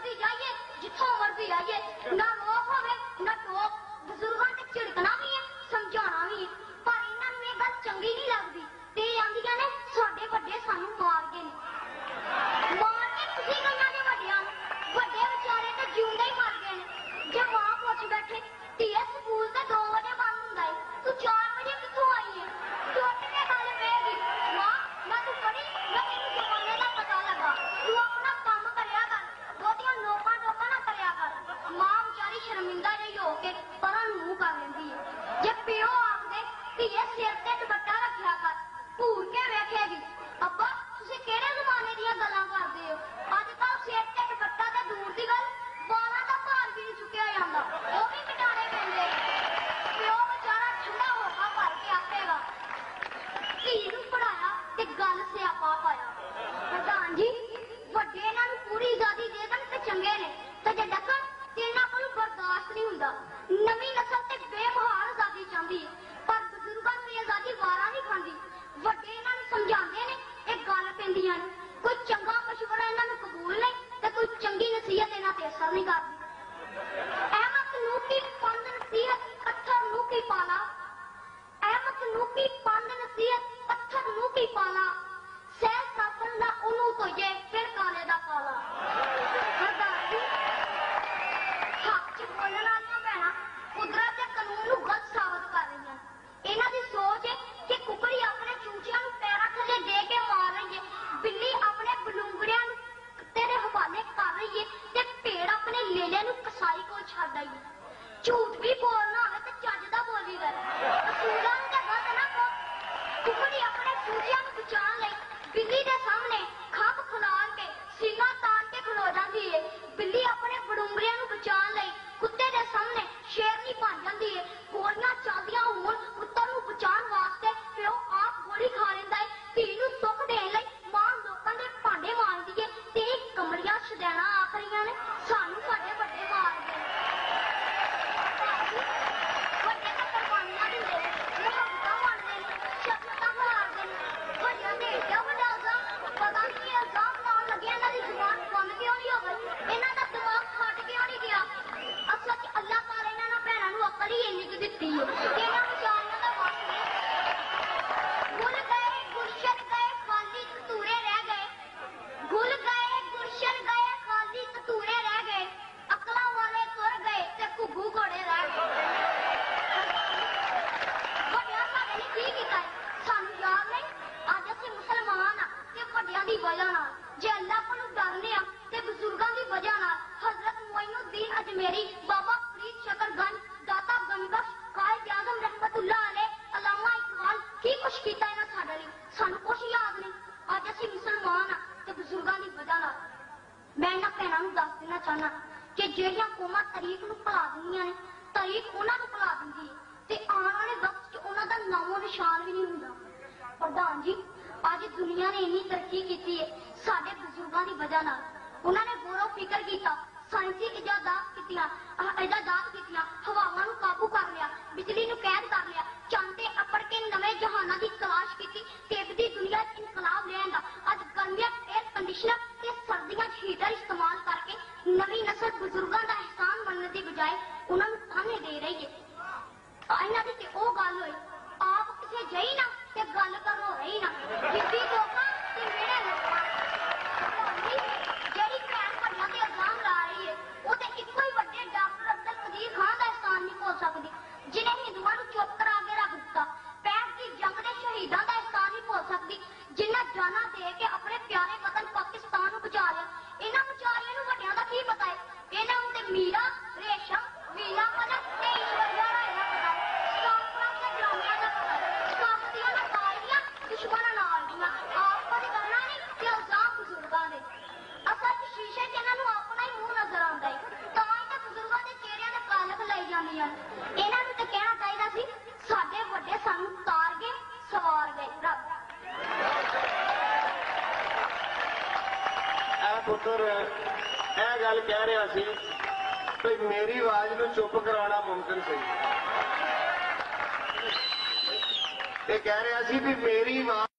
मर्जी जाइए जिथों मर्जी आइए ना रोक होवे ना टोक बजुर्गों ने झिड़कना भी है समझाना भी है पर इन्हां नूं इह गल चंगी नहीं लगदी ते आंदियां ने साडे वड्डे सानूं मार गए मार के खुशी गईयां ने वड्डियां वड्डे विचारे ते जिउंदे ही मर गए ने जे मां पुछ बैठे धीए स्कूल ते 2 बजे बंद हुंदा है तू 4 बजे कित्थों आई है तू उठ के गल पेगी मां ना तू पढ़ी ना तैनूं जमाने दा पता लगा तू अपना काम करिया कर बहुतियां नोकां टोकां ना करिया कर मां बेचारी शर्मिंदा जही हो के परां मूंह कर लैंदी है जे पिओ आखदे धीए सिर ते दुपट्टा रखिया कर घूर के वेखेगी अब्बा तुसीं किहड़े जमाने दीयां गल्लां करदे हो अजकल सिर ते दुपट्टा ते दूर दी गल बालां दा भार भी नहीं चुक्किया जांदा ओह भी मिटाने पैंदे पिओ बेचारा ठंडा होगा भर के आखेगा धी नूं पढ़ाया ते गल सियापा पाया प्रधान जी ਵੱਡੇ ਇਹਨਾਂ ਨੂੰ ਪੂਰੀ ਆਜ਼ਾਦੀ ਦੇ ਦੇਣ ਤੇ ਚੰਗੇ ਨੇ ਤੇ ਜੇ ਡੱਕਣ ਤੇ ਇਹਨਾਂ ਕੋਲ ਬਰਦਾਸ਼ਤ ਨਹੀਂ ਹੁੰਦਾ ਨਵੀਂ ਨਸਲ ਤੇ ਬੇਮਹਾਲ ਆਜ਼ਾਦੀ ਚਾਹੁੰਦੀ ਹੈ ਪਰ ਬਜ਼ੁਰਗਾਂ ਨੂੰ ਇਹ ਆਜ਼ਾਦੀ ਵਾਰਾ ਨਹੀਂ ਖਾਂਦੀ ਵੱਡੇ ਇਹਨਾਂ ਨੂੰ ਸਮਝਾਉਂਦੇ ਨੇ ਇਹ ਗੱਲ ਪੈਂਦੀਆਂ ਨੇ ਕੋਈ ਚੰਗਾ ਮਸ਼ਵਰਾ ਇਹਨਾਂ ਨੂੰ ਕਬੂਲ ਨਹੀਂ ਤੇ ਕੋਈ ਚੰਗੀ ਨਸੀਹਤ ਇਹਨਾਂ ਤੇ ਅਸਰ ਨਹੀਂ ਕਰਦੀ ਅਹਿਮਦ ਨੂੰ ਕੀ ਪੰਦ ਨਸੀਹਤ ਅੱਥਰ ਨੂੰ ਕੀ ਪਾਲਾ ਅਹਿਮਦ ਨੂੰ ਕੀ ਪੰਦ ਨਸੀਹਤ ਅੱਥਰ ਨੂੰ ਕੀ ਪਾਲਾ ਸਹਿ ਸਾਸਨ ਦਾ ਉਹਨੂੰ ਤੋਏ ਫਿਰ ਕਾਲੇ ਦਾ ਕਾਲਾ ਸਰਦਾਰ ਜੀ ਹੱਕ ਚ ਬੋਲਣ ਵਾਲੀਆਂ ਭੈਣਾਂ ਕੁਦਰਤ ਦੇ ਕਾਨੂੰਨ ਨੂੰ ਗਲਤ ਸਾਬਤ ਕਰ ਰਹੀਆਂ ਇਹਨਾਂ ਦੀ ਸੋਚ ਹੈ ਕਿ ਕੁਕੜੀ ਆਪਣੇ ਚੂਚਿਆਂ ਨੂੰ ਪੈਰਾਂ ਥੱਲੇ ਦੇ ਕੇ ਮਾਰ ਰਹੀ ਹੈ ਬਿੱਲੀ ਆਪਣੇ ਬਲੂੰਗੜਿਆਂ ਨੂੰ ਕੁੱਤੇ ਦੇ ਹਵਾਲੇ ਕਰ ਰਹੀ ਹੈ ਤੇ ਭੇੜ ਆਪਣੇ ਲੇਲੇ ਨੂੰ ਕਸਾਈ ਕੋਲ ਛੱਡ ਆਈ ਹੈ ਝੂਠ ਵੀ ਬੋਲਣਾ ਹੋਵੇ ਤੇ ਚੱਜ ਦਾ ਬੋਲੀ ਕਰ ਅਸੂਲਾਂ ਨੂੰ ਤਾਂ ਗਲਤ ਨਾ ਕਹੋ ਕੁਕੜੀ ਆਪਣੇ ਚੂਚਿਆਂ ਨੂੰ ਬਚਾਉਣ ਲਈ ਬਿੱਲੀ ਦੇ ਸਾਹਮਣੇ ਖੱਪ ਖੁਲਾਰ ਕੇ ਸੀਨਾ ਤਾਣ ਕੇ ਖਲੋ ਜਾਂਦੀ ਹੈ ਬਿੱਲੀ ਆਪਣੇ ਬੜੂੰਗਰਿਆਂ ਨੂੰ ਬਚਾਉਣ ਲਈ ਕੁੱਤੇ ਦੇ ਸਾਹਮਣੇ ਸ਼ੇਰਨੀ ਬਣ ਜਾਂਦੀ ਹੈ ਗੋਲੀਆਂ ਚੱਲਦੀਆਂ ਹੋਣ ਪੁੱਤਰ ਨੂੰ ਬਚਾਉਣ ਵਾਸਤੇ ਪਿਓ ਆਪ ਗੋਲੀ ਖਾ ਲੈਂਦਾ ਹੈ ਧੀ ਨੂੰ ਸੁੱਖ ਦੇਣ ਲਈ ਮਾਂ ਲੋਕਾਂ ਦੇ ਭਾਂਡੇ ਮਾਂਜਦੀ ਹੈ ਤੇ ਕਮਲੀਆਂ ਛਦੈਣਾ ਆਖਰੀਆਂ ਨੇ ਸਾਨੂੰ ਸਾਡੇ ਵੱਡੇ ਮਾਰ ਗਏ ਵੱਡੇ ਤਾਂ ਕੁਰਬਾਨੀਆਂ ਦਿੰਦੇ ਨੇ ਮੁਹੱਬਤਾਂ ਮੰਨਦੇ ਨੇ ਸ਼ਫਕਤਾਂ ਮਾਰਦੇ ਨੇ ਵੱਡਿਆਂ ਦੇ ਏਡਾ ਵੱਡਾ ਪਤਾ ਨਹੀਂ ਇਹ ਇਲਜ਼ਾਮ ਲਾਉਣ ਲੱਗੇ ਇਹਨਾਂ ਦੀ ਜ਼ੁਬਾਨ ਬੰਦ ਕਿਉਂ ਨਹੀਂ ਹੋ ਗਈ ਇਹਨਾਂ ਦਾ ਦਿਮਾਗ ਫਟ ਕਿਉਂ ਨਹੀਂ ਗਿਆ ਅਸਲ 'ਚ ਅੱਲਾਹ ਤਾਲਾ ਇਹਨਾਂ ਨਾਲ ਭੈਣਾਂ ਨੂੰ ਅਕਲ ਹੀ ਇੰਨੀ ਕੁ ਦਿੱਤੀ ਹੈ ਕਿ ਇਹਨਾਂ ਵਿਚਾਰੀਆਂ ਦਾ ਵਸ ਨਹੀਂ ਗੁਲ ਗਏ ਗੁਲਸ਼ਨ ਗਏ ਖਾਲੀ ਕਤੂਰੇ ਰਹਿ ਗਏ ਗੁਲ ਗਏ ਗੁਲਸ਼ਨ ਗਏ ਖਾਲੀ ਕਤੂਰੇ ਰਹਿ ਗਏ ਅਕਲਾਂ ਵਾਲੇ ਤੁਰ ਗਏ ਤੇ ਘੁੱਗੂ ਘੋੜੇ ਰਹਿ ਗਏ ਵੱਡਿਆਂ ਸਾਡੇ ਲਈ ਕੀ ਕੀਤਾ ਸਾਨੂੰ ਯਾਦ ਨਹੀਂ ਅੱਜ ਅਸੀਂ ਮੁਸਲਮਾਨ ਆ ਤੇ ਵੱਡਿਆਂ ਦੀ ਵਜ੍ਹਾ ਨਾਲ ਜੇ ਅੱਲਾਹ ਕੋਲੋਂ ਡਰਨੇ ਆ ਤੇ ਬਜ਼ੁਰਗਾਂ ਦੀ ਵਜ੍ਹਾ ਨਾਲ ਹਜ਼ਰਤ ਮੋਇਨੁੱਦੀਨ ਅਜਮੇਰੀ ਬਾਬਾ ਫਰੀਦ ਸ਼ਕਰਗੰਜ ਦਾਤਾ ਗੰਗਬਖਸ਼ ਕਾਇਦ ਆਜ਼ਮ ਰਹਿਮਤੁल्लाह ਅਲੈਹ ਅਲਾਮਾ ਇਕਬਾਲ ਕੀ ਕੁਛ ਕੀਤਾ ਇਹਨਾਂ ਸਾਡੇ ਲਈ ਸਾਨੂੰ ਕੁਛ ਯਾਦ ਨਹੀਂ ਅੱਜ ਅਸੀਂ ਮੁਸਲਮਾਨ ਆ ਤੇ ਬਜ਼ੁਰਗਾਂ ਦੀ ਵਜ੍ਹਾ ਨਾਲ ਮੈਂ ਇਹਨਾਂ ਭੈਣਾਂ ਨੂੰ ਦੱਸ ਦੇਣਾ ਚਾਹੁੰਦਾ ਕਿ ਜਿਹੜੀਆਂ ਕੌਮਾਂ ਤਾਰੀਖ ਨੂੰ ਭੁਲਾ ਦਿੰਦੀਆਂ ਨੇ ਤਾਰੀਖ ਉਹਨਾਂ ਨੂੰ ਭੁਲਾ ਦਿੰਦੀ ਹੈ ਤੇ ਆਉਣ ਵਾਲੇ ਵਕਤ 'ਚ ਉਹਨਾਂ ਦਾ ਨਾਮੋ ਨਿਸ਼ਾਨ ਵੀ ਨਹੀਂ ਹੁੰਦਾ ਪ੍ਰਧਾਨ ਜੀ ਅੱਜ ਦੁਨੀਆ ਨੇ ਇੰਨੀ ਤਰੱਕੀ ਕੀਤੀ ਹੈ ਸਾਡੇ ਬਜ਼ੁਰਗਾਂ ਦੀ ਵਜ੍ਹਾ ਨਾਲ ਉਹਨਾਂ ਨੇ ਗੌਰੋ ਫਿਕਰ ਕੀਤਾ ਸਾਇੰਸੀ ਇਜਾਦਾਤ ਕੀਤੀਆਂ ਹਵਾਵਾਂ ਨੂੰ ਕਾਬੂ ਕਰ ਲਿਆ ਬਿਜਲੀ ਨੂੰ ਕੈਦ ਕਰ ਲਿਆ ਚੰਦ ਤੇ ਅੱਪੜ ਕੇ ਨਵੇਂ ਜਹਾਨਾਂ ਦੀ ਤਲਾਸ਼ ਕੀਤੀ ਤਿੱਬ ਦੀ ਦੁਨੀਆ 'ਚ ਇਨਕਲਾਬ ਲਿਆਂਦਾ ਅੱਜ ਗਰਮੀਆਂ ਏਅਰ ਕੰਡੀਸ਼ਨਰ ਤੇ ਸਰਦੀਆਂ 'ਚ ਹੀਟਰ ਇਸਤੇਮਾਲ ਕਰਕੇ ਨਵੀਂ ਨਸਲ ਬਜ਼ੁਰਗਾਂ ਦਾ ਅਹਿਸਾਨ ਮੰਨਣ ਦੀ ਬਜਾਏ ਉਹਨਾਂ ਨੂੰ ਤਾਨੇ ਦੇ ਰਹੀ ਹੈ ਇਹਨਾਂ ਦੀ ਤੇ ਉਹ ਗੱਲ ਹੋਈ ਆਪ ਕਿਸੇ ਜਈ ਨਾ ਤੇ ਗੱਲ ਕਰੋ ਰਹੀ ਨਾ ਜਿੱਦੀ ਲੋਕਾਂ ਤੇ ਮੇਰੇ ਲੋਕਾਂ ਜਿਹੜੀ ਭੈਣ ਵੱਡਿਆਂ ਤੇ ਇਲਜ਼ਾਮ ਲਾ ਰਹੀ ਹੈ ਉਹ ਤੇ ਇੱਕੋ ਹੀ ਵੱਡੇ ਡਾਕਟਰ ਅਬਦੁਲ ਕਦੀਰ ਖਾਨ ਦਾ ਅਹਿਸਾਨ ਨਹੀਂ ਹੋ ਸਕਦੀ ਜਿਹਨੇ ਹਿੰਦੂਆਂ ਨੂੰ ਚੁੱਪ ਕਰਾ ਕੇ ਰੱਖ ਦਿੱਤਾ 65 ਦੀ ਜੰਗ ਦੇ ਸ਼ਹੀਦਾਂ ਦਾ ਅਹਿਸਾਨ ਨਹੀਂ ਹੋ ਸਕਦੀ ਜਿਨ੍ਹਾਂ ਜਾਨਾਂ ਦੇ ਕੇ ਆਪਣੇ ਪਿਆਰੇ ਵਤਨ ਪਾਕਿਸਤਾਨ ਨੂੰ ਬਚਾ ਲਿਆ ਇਹਨਾਂ ਵਿਚਾਰੀਆਂ ਨੂੰ ਵੱਡਿਆਂ ਦਾ ਕੀ ਪਤਾ ਹੈ ਇਹਨਾਂ ਨੂੰ ਤੇ ਮੀਰਾ ਰੇਸ਼ਮ ਵੀਲਾ ਮਦਨ ਤੇ ਈਸ਼ਵਰਿਆ ਰਾਏ ਦਾ ਪਤਾ ਸਕਾਫਰਾਂ ਤੇ ਡਰਾਮਿਆਂ ਦਾ ਪਤਾ ਸਕਾਫਤੀਆਂ ਨਾਲ ਤਾਲੀਆਂ ਦੁਸ਼ਮਣਾਂ ਨਾਲ ਦੀਆਂ ਆਪ ਕਦੇ ਕਰਨਾ ਨਹੀਂ ਤੇ ਇਲਜ਼ਾਮ ਬਜ਼ੁਰਗਾਂ ਦੇ ਅਸਲ 'ਚ ਸ਼ੀਸ਼ੇ 'ਚ ਇਹਨਾਂ ਨੂੰ ਆਪਣਾ ਹੀ ਮੂੰਹ ਨਜ਼ਰ ਆਉਂਦਾ ਹੈ ਤਾਂ ਹੀ ਤਾਂ ਬਜ਼ੁਰਗਾਂ ਦੇ ਚਿਹਰਿਆਂ ਦੇ ਕਾਲਖ ਲਈ ਜਾਂਦੀਆਂ ਇਹਨਾਂ ਨੂੰ ਤਾਂ ਕਹਿਣਾ ਚਾਹੀਦਾ ਸੀ ਸਾਡੇ ਵੱਡੇ ਸਾਨੂੰ ਤਾਰ ਗਏ ਸਵਾਰ ਗਏ ਰੱਬ ਪੁੱਤਰ ਇਹ ਗੱਲ ਕਹਿ ਰਿਹਾ ਸੀ ਕਿ ਮੇਰੀ ਆਵਾਜ਼ ਨੂੰ ਚੁੱਪ ਕਰਾਉਣਾ ਮੁਮਕਿਨ ਸੀ ਇਹ ਕਹਿ ਰਿਹਾ ਸੀ ਵੀ ਮੇਰੀ ਆਵਾਜ਼